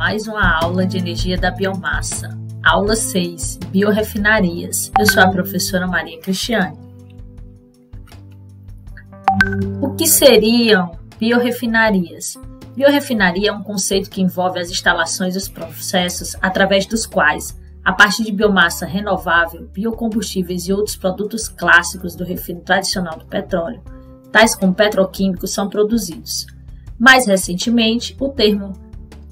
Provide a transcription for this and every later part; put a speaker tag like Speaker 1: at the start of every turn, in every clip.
Speaker 1: mais uma aula de energia da biomassa. Aula 6, biorefinarias. Eu sou a professora Maria Cristiane. O que seriam biorefinarias? Biorefinaria é um conceito que envolve as instalações e os processos através dos quais, a partir de biomassa renovável, biocombustíveis e outros produtos clássicos do refino tradicional do petróleo, tais como petroquímicos, são produzidos. Mais recentemente, o termo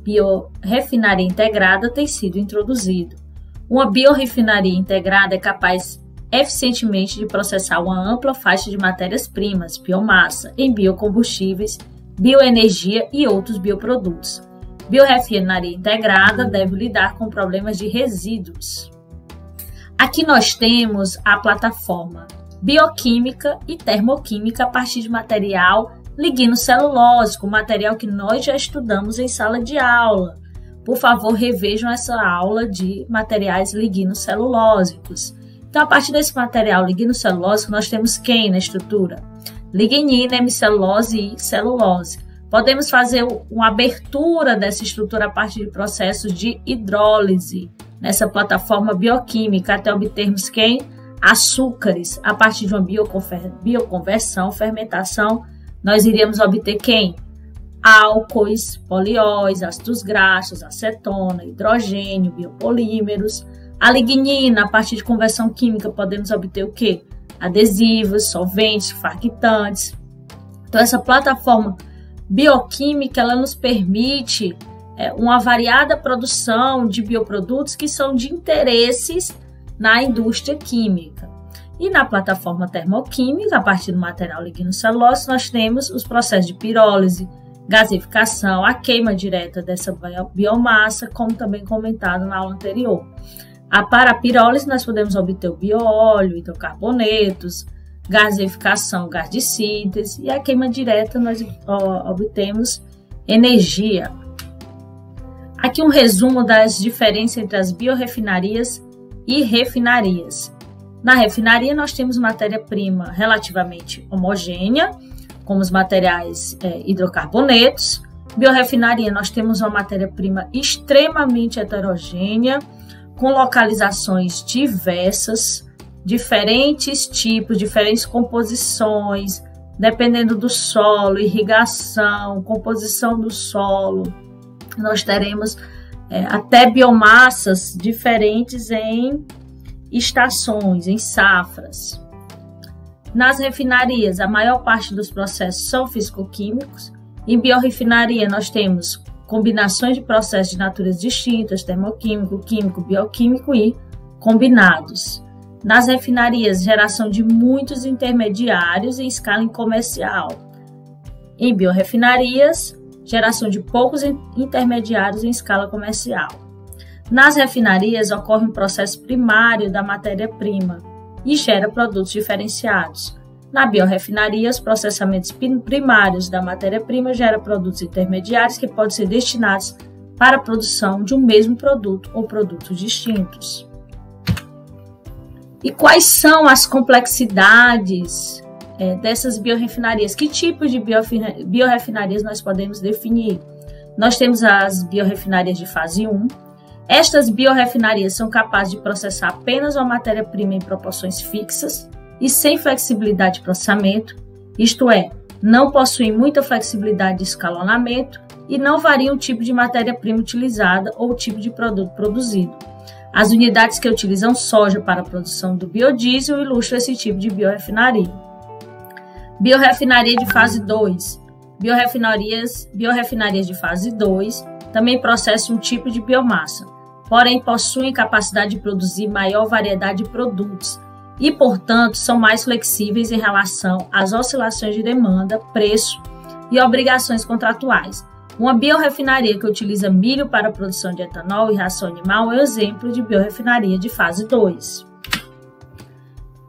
Speaker 1: biorefinaria integrada tem sido introduzido. Uma biorefinaria integrada é capaz eficientemente de processar uma ampla faixa de matérias-primas, biomassa, em biocombustíveis, bioenergia e outros bioprodutos. Biorefinaria integrada deve lidar com problemas de resíduos. Aqui nós temos a plataforma bioquímica e termoquímica a partir de material lignocelulósico, material que nós já estudamos em sala de aula. Por favor, revejam essa aula de materiais lignocelulósicos. Então, a partir desse material lignocelulósico, nós temos quem na estrutura? Lignina, hemicelulose e celulose. Podemos fazer uma abertura dessa estrutura a partir de processos de hidrólise, nessa plataforma bioquímica, até obtermos quem? Açúcares. A partir de uma bioconversão, fermentação, nós iríamos obter quem? Álcoois, polióis, ácidos graxos, acetona, hidrogênio, biopolímeros. A lignina, a partir de conversão química, podemos obter o quê? Adesivos, solventes, surfactantes. Então, essa plataforma bioquímica, ela nos permite uma variada produção de bioprodutos que são de interesses na indústria química. E na plataforma termoquímica, a partir do material lignocelulose, nós temos os processos de pirólise, gasificação, a queima direta dessa biomassa, como também comentado na aula anterior. Para a pirólise, nós podemos obter o bioóleo, hidrocarbonetos, gasificação, gás de síntese, e a queima direta nós obtemos energia. Aqui um resumo das diferenças entre as biorefinarias e refinarias. Na refinaria, nós temos matéria-prima relativamente homogênea, como os materiais hidrocarbonetos. Biorefinaria, nós temos uma matéria-prima extremamente heterogênea, com localizações diversas, diferentes tipos, diferentes composições, dependendo do solo, irrigação, composição do solo. Nós teremos até biomassas diferentes em estações, em safras. Nas refinarias, a maior parte dos processos são físico-químicos. Em biorefinaria, nós temos combinações de processos de naturezas distintas, termoquímico, químico, bioquímico e combinados. Nas refinarias, geração de muitos intermediários em escala comercial. Em biorefinarias, geração de poucos intermediários em escala comercial. Nas refinarias, ocorre um processo primário da matéria-prima e gera produtos diferenciados. Na biorefinaria, os processamentos primários da matéria-prima geram produtos intermediários que podem ser destinados para a produção de um mesmo produto ou produtos distintos. E quais são as complexidades dessas biorefinarias? Que tipos de biorefinarias nós podemos definir? Nós temos as biorefinarias de fase 1. Estas biorefinarias são capazes de processar apenas uma matéria-prima em proporções fixas e sem flexibilidade de processamento, isto é, não possuem muita flexibilidade de escalonamento e não variam o tipo de matéria-prima utilizada ou o tipo de produto produzido. As unidades que utilizam soja para a produção do biodiesel ilustram esse tipo de biorefinaria. Biorefinaria de fase 2. Biorefinarias de fase 2 também processam um tipo de biomassa, porém possuem capacidade de produzir maior variedade de produtos e, portanto, são mais flexíveis em relação às oscilações de demanda, preço e obrigações contratuais. Uma biorefinaria que utiliza milho para a produção de etanol e ração animal é um exemplo de biorefinaria de fase 2.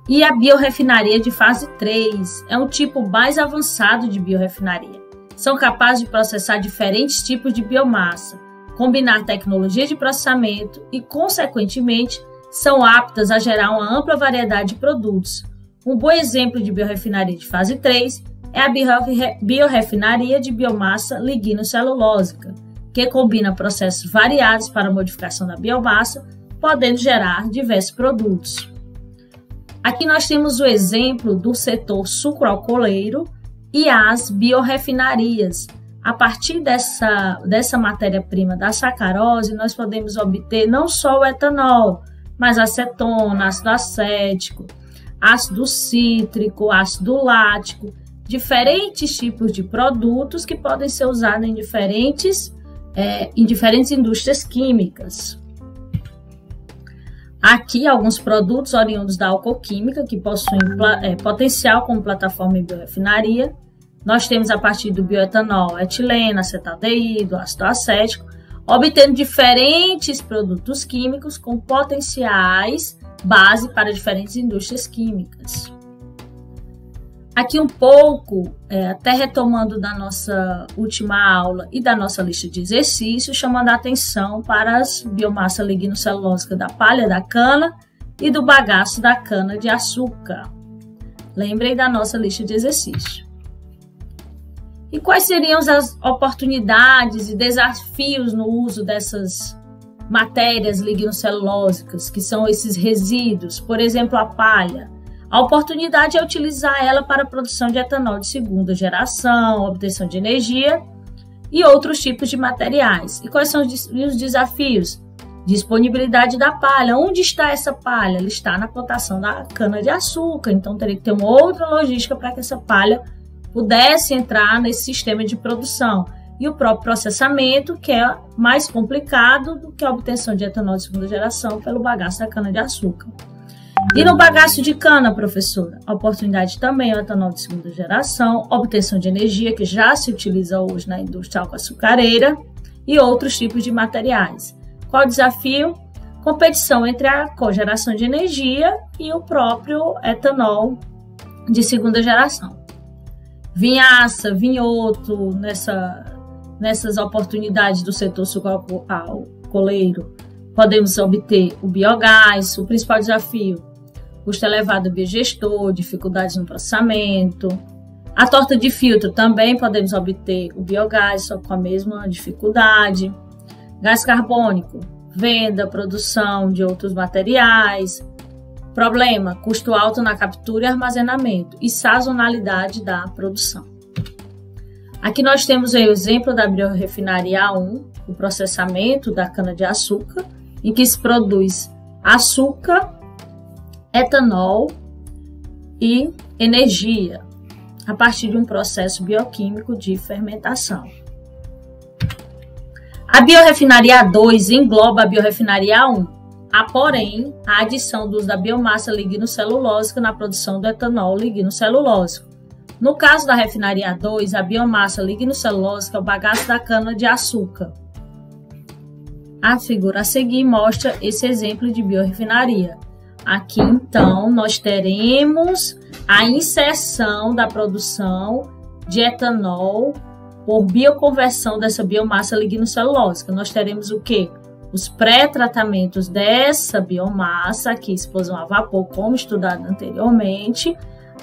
Speaker 1: E a biorefinaria de fase 3 é um tipo mais avançado de biorefinaria. São capazes de processar diferentes tipos de biomassa, combinar tecnologias de processamento e, consequentemente, são aptas a gerar uma ampla variedade de produtos. Um bom exemplo de biorefinaria de fase 3 é a biorefinaria de biomassa lignocelulósica, que combina processos variados para a modificação da biomassa, podendo gerar diversos produtos. Aqui nós temos o exemplo do setor sucroalcooleiro e as biorrefinarias. A partir dessa matéria-prima da sacarose, nós podemos obter não só o etanol, mas acetona, ácido acético, ácido cítrico, ácido lático, diferentes tipos de produtos que podem ser usados em diferentes indústrias químicas. Aqui, alguns produtos oriundos da alcoquímica que possuem potencial como plataforma em biorefinaria. Nós temos a partir do bioetanol, etileno, acetaldeído, ácido acético, obtendo diferentes produtos químicos com potenciais base para diferentes indústrias químicas. Aqui um pouco, até retomando da nossa última aula e da nossa lista de exercícios, chamando a atenção para as biomassas lignocelulósicas da palha da cana e do bagaço da cana de açúcar. Lembrem da nossa lista de exercícios. E quais seriam as oportunidades e desafios no uso dessas matérias lignocelulósicas, que são esses resíduos, por exemplo, a palha? A oportunidade é utilizar ela para a produção de etanol de segunda geração, obtenção de energia e outros tipos de materiais. E quais são os desafios? Disponibilidade da palha. Onde está essa palha? Ela está na plantação da cana-de-açúcar, então teria que ter uma outra logística para que essa palha pudesse entrar nesse sistema de produção. E o próprio processamento, que é mais complicado do que a obtenção de etanol de segunda geração pelo bagaço da cana-de-açúcar. E no bagaço de cana, professora, a oportunidade também é o etanol de segunda geração, obtenção de energia, que já se utiliza hoje na indústria açucareira, e outros tipos de materiais. Qual o desafio? Competição entre a cogeração de energia e o próprio etanol de segunda geração. Vinhaça, vinhoto, nessas oportunidades do setor sucroalcooleiro, podemos obter o biogás. O principal desafio: custo elevado do biogestor, dificuldades no processamento. A torta de filtro também podemos obter o biogás, só com a mesma dificuldade. Gás carbônico, venda, produção de outros materiais. Problema: custo alto na captura e armazenamento e sazonalidade da produção. Aqui nós temos aí o exemplo da biorefinaria A1, o processamento da cana-de-açúcar, em que se produz açúcar, etanol e energia, a partir de um processo bioquímico de fermentação. A biorefinaria A2 engloba a biorefinaria A1. Há, porém, a adição do uso da biomassa lignocelulósica na produção do etanol lignocelulósico. No caso da refinaria A2, a biomassa lignocelulósica é o bagaço da cana-de-açúcar. A figura a seguir mostra esse exemplo de biorefinaria. Aqui, então, nós teremos a inserção da produção de etanol por bioconversão dessa biomassa lignocelulósica. Nós teremos o quê? Os pré-tratamentos dessa biomassa, aqui explosão a vapor, como estudado anteriormente.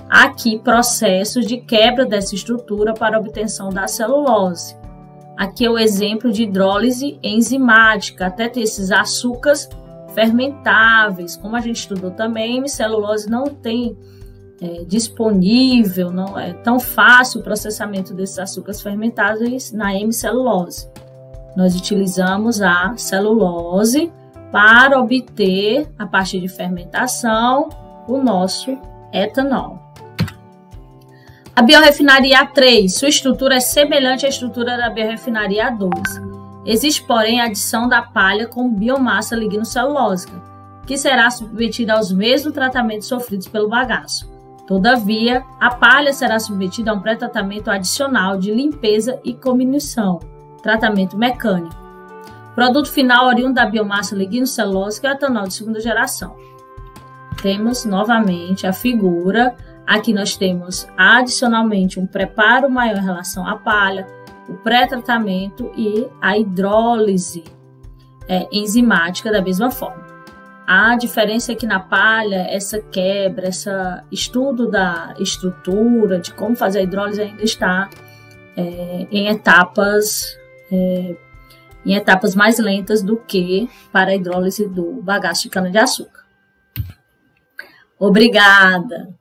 Speaker 1: Aqui, processos de quebra dessa estrutura para obtenção da celulose. Aqui é o exemplo de hidrólise enzimática, até ter esses açúcares fermentáveis. Como a gente estudou também, hemicelulose não tem disponível, não é tão fácil o processamento desses açúcares fermentáveis na hemicelulose. Nós utilizamos a celulose para obter, a partir de fermentação, o nosso etanol. A biorefinaria A3, sua estrutura é semelhante à estrutura da biorefinaria A2. Existe, porém, a adição da palha com biomassa lignocelulósica, que será submetida aos mesmos tratamentos sofridos pelo bagaço. Todavia, a palha será submetida a um pré-tratamento adicional de limpeza e cominição, tratamento mecânico. Produto final oriundo da biomassa lignocelulósica é o etanol de segunda geração. Temos novamente a figura. Aqui nós temos adicionalmente um preparo maior em relação à palha, o pré-tratamento e a hidrólise enzimática da mesma forma. A diferença é que na palha, essa quebra, esse estudo da estrutura, de como fazer a hidrólise ainda está em etapas em etapas mais lentas do que para a hidrólise do bagaço de cana-de-açúcar. Obrigada!